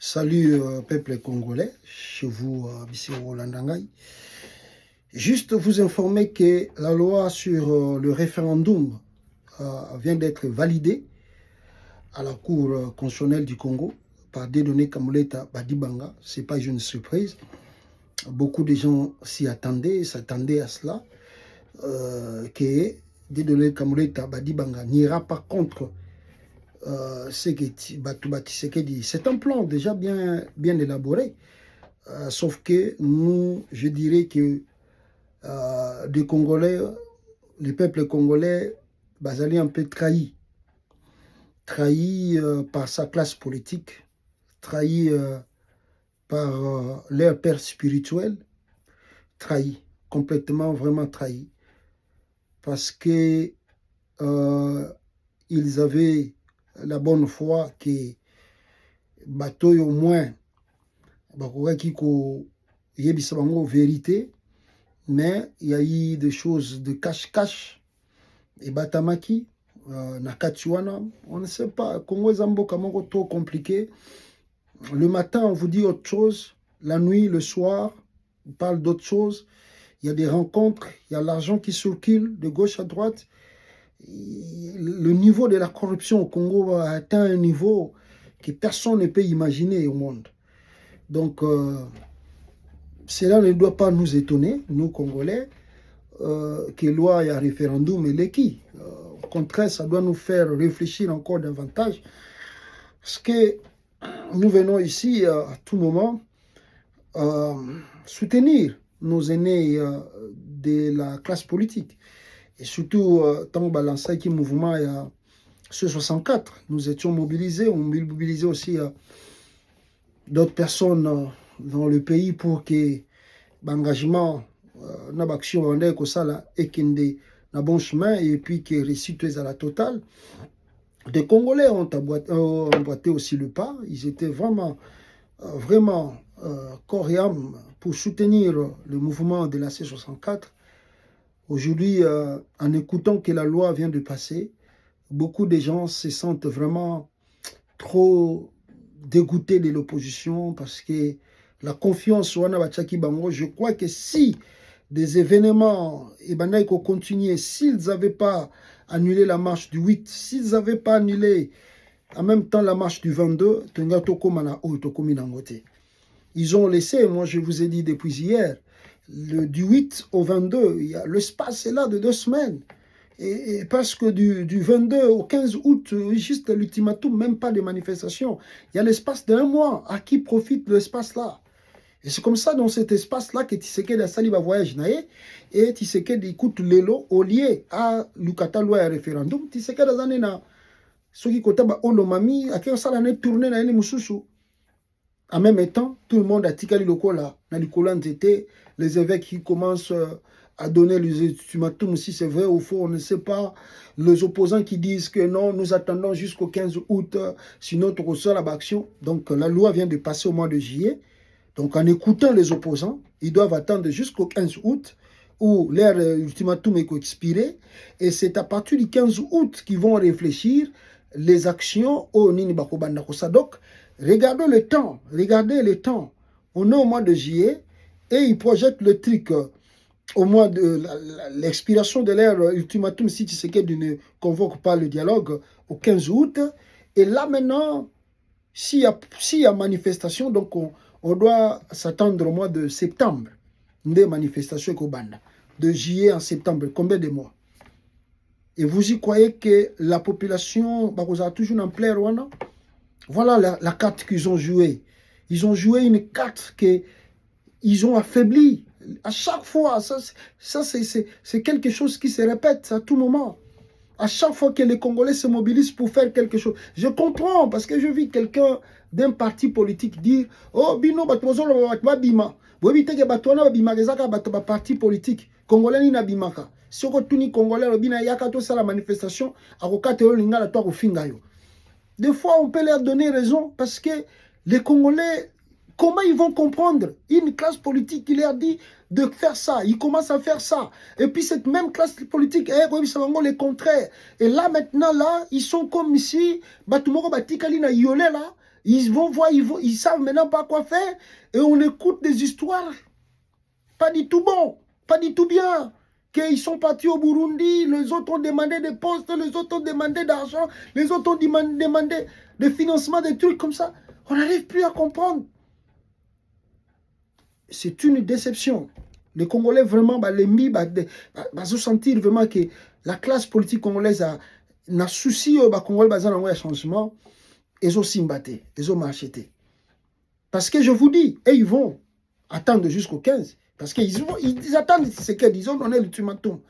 Salut peuple congolais, chez vous, ici au Landangai. Juste vous informer que la loi sur le référendum vient d'être validée à la Cour constitutionnelle du Congo par Dieudonné Kamuleta Badibanga. Ce n'est pas une surprise. Beaucoup de gens s'y attendaient, s'attendaient à cela, que Dieudonné Kamuleta Badibanga n'ira pas contre c'est un plan déjà bien élaboré, sauf que nous, je dirais que les Congolais, les peuples congolais, allaient un peu trahis par sa classe politique, trahis par leur père spirituel, trahis, complètement, vraiment trahis, parce que ils avaient la bonne foi que bateau au moins bakokaki koyebisa bango vérité, mais il y a eu des choses de cache-cache et batamaki na kati wana, on ne sait pas. Congo eza mboka moko trop compliqué. Le matin on vous dit autre chose, la nuit, le soir on parle d'autre chose. Il y a des rencontres, il y a l'argent qui circule de gauche à droite. Le niveau de la corruption au Congo a atteint un niveau que personne ne peut imaginer au monde. Donc, cela ne doit pas nous étonner, nous Congolais, que loi et un référendum est l'équis. Au contraire, ça doit nous faire réfléchir encore davantage. Parce que nous venons ici à tout moment soutenir nos aînés de la classe politique. Et surtout, tant que balançait qui mouvement il y a ce 64, nous étions mobilisés, on mobilisait aussi d'autres personnes dans le pays pour que l'engagement na l'action en est que ça là et qu'il y ait bon chemin et puis que réussite à la totale. Des Congolais ont emboîté aussi le pas. Ils étaient vraiment corps et âme pour soutenir le mouvement de la C64. Aujourd'hui, en écoutant que la loi vient de passer, beaucoup de gens se sentent vraiment trop dégoûtés de l'opposition parce que la confiance wana bachaki bango. Je crois que si des événements continuaient, s'ils n'avaient pas annulé la marche du 8, s'ils n'avaient pas annulé en même temps la marche du 22, ils ont laissé, moi je vous ai dit depuis hier, du 8 au 22, l'espace est là de 2 semaines. Et parce que du 22 au 15 août, juste l'ultimatum, même pas de manifestation, il y a l'espace d'un mois. À qui profite l'espace là? Et c'est comme ça, dans cet espace-là, que Tshisekedi a sali va voyage naé, et Tshisekedi écoute l'élo au lieu à l'ukata loi et référendum. Tshisekedi a zané na ce qui kota ba olomami, à qui on s'en a tourné na ele mususu. En même temps, tout le monde a tikali lokola, na likola nzete, les évêques qui commencent à donner les ultimatums, si c'est vrai ou faux, on ne sait pas. Les opposants qui disent que non, nous attendons jusqu'au 15 août, sinon on reçoit la action. Donc la loi vient de passer au mois de juillet. Donc en écoutant les opposants, ils doivent attendre jusqu'au 15 août où leur ultimatum est expiré. Et c'est à partir du 15 août qu'ils vont réfléchir les actions au Nini Bakobanda Kosadok. Regardez le temps. On est au mois de juillet et ils projettent le truc au mois de l'expiration de leur ultimatum si Tshisekedi ne convoque pas le dialogue au 15 août. Et là maintenant, s'il y a manifestation, donc on doit s'attendre au mois de septembre. Des manifestations au Banda. De juillet en septembre, combien de mois? Et vous y croyez que la population a toujours une ampleur? Voilà la carte qu'ils ont jouée. Ils ont joué une carte qu'ils ont affaiblie. À chaque fois, ça c'est quelque chose qui se répète à tout moment. À chaque fois que les Congolais se mobilisent pour faire quelque chose. Je comprends, parce que je vis quelqu'un d'un parti politique dire « Oh, bino, bima. » Vous avez que batona bima rezaka parti politique. Congolais ni na bimaka. Si on tuni Congolais bina yaka to la manifestation, akokate yo lingala to kofinga yo. Des fois, on peut leur donner raison parce que les Congolais, comment ils vont comprendre une classe politique qui leur dit de faire ça? Ils commencent à faire ça. Et puis cette même classe politique, le contraire. Et là, maintenant, là, ils sont comme ici, Batumoko Batikali na Yolé, là, Ils vont voir, ils savent maintenant pas quoi faire. Et on écoute des histoires pas du tout bon, pas du tout bien. Qu'ils sont partis au Burundi, les autres ont demandé des postes, les autres ont demandé d'argent, les autres ont demandé des financements, des trucs comme ça. On n'arrive plus à comprendre. C'est une déception. Les Congolais, vraiment, se sentir vraiment que la classe politique congolaise a souci au Congolais un changement. Ils ont simbaté, ils ont marcheté. Parce que je vous dis, et ils vont attendre jusqu'au 15. Parce qu'ils attendent ce qu'ils ont donné l'ultimatum.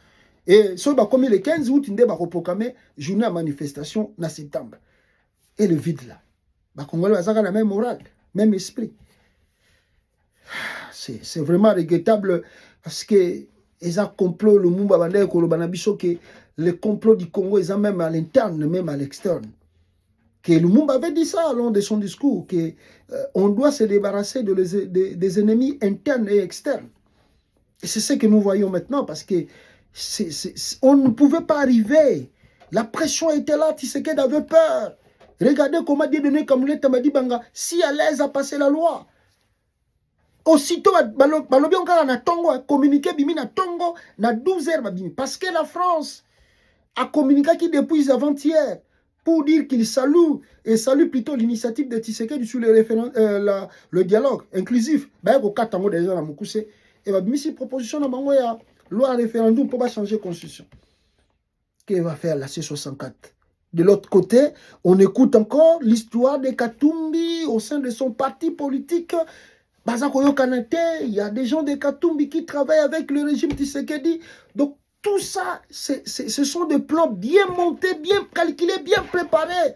Et ce comme le 15 août, ils vont proclamer journée à manifestation en septembre. Et le vide là. Les Congolais ont la même morale, même esprit. C'est vraiment regrettable parce que ils ont complot le Mumba Bandé que le complot du Congo ils ont même à l'interne, même à l'externe. Que Lumumba avait dit ça lors de son discours, qu'on doit se débarrasser des ennemis internes et externes. Et c'est ce que nous voyons maintenant, parce que on ne pouvait pas arriver. La pression était là, Tshisekedi avait peur. Regardez comment Dieudonné Kamuleta m'a dit, si à l'aise à passer la loi. Aussitôt, balobi encore na Tongo, communiqué bimi na Tongo, na 12 heures, parce que la France a communiqué qui depuis avant-hier, pour dire qu'il salue, et salue plutôt l'initiative de Tshisekedi sur le dialogue inclusif. Il y a 4 ans déjà dans Moukouse. Et il y a une proposition dans la loi référendum pour changer la constitution. Qu'est-ce va faire la C64? De l'autre côté, on écoute encore l'histoire de Katumbi au sein de son parti politique. Il y a des gens de Katumbi qui travaillent avec le régime Tshisekedi. Donc, tout ça, ce sont des plans bien montés, bien calculés, bien préparés.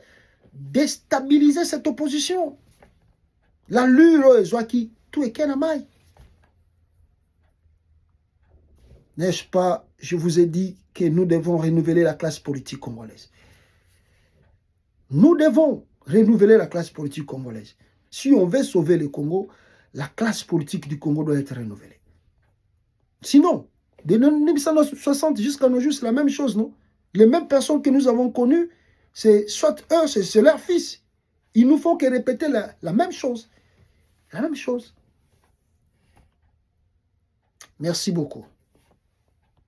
Déstabiliser cette opposition. L'allure, Joaki, tout est Kenamai. N'est-ce pas, je vous ai dit que nous devons renouveler la classe politique congolaise. Nous devons renouveler la classe politique congolaise. Si on veut sauver le Congo, la classe politique du Congo doit être renouvelée. Sinon, de 1960 jusqu'à nos jours, c'est la même chose, non? Les mêmes personnes que nous avons connues, c'est soit eux, c'est leurs fils. Ils nous font que répéter la même chose. La même chose. Merci beaucoup.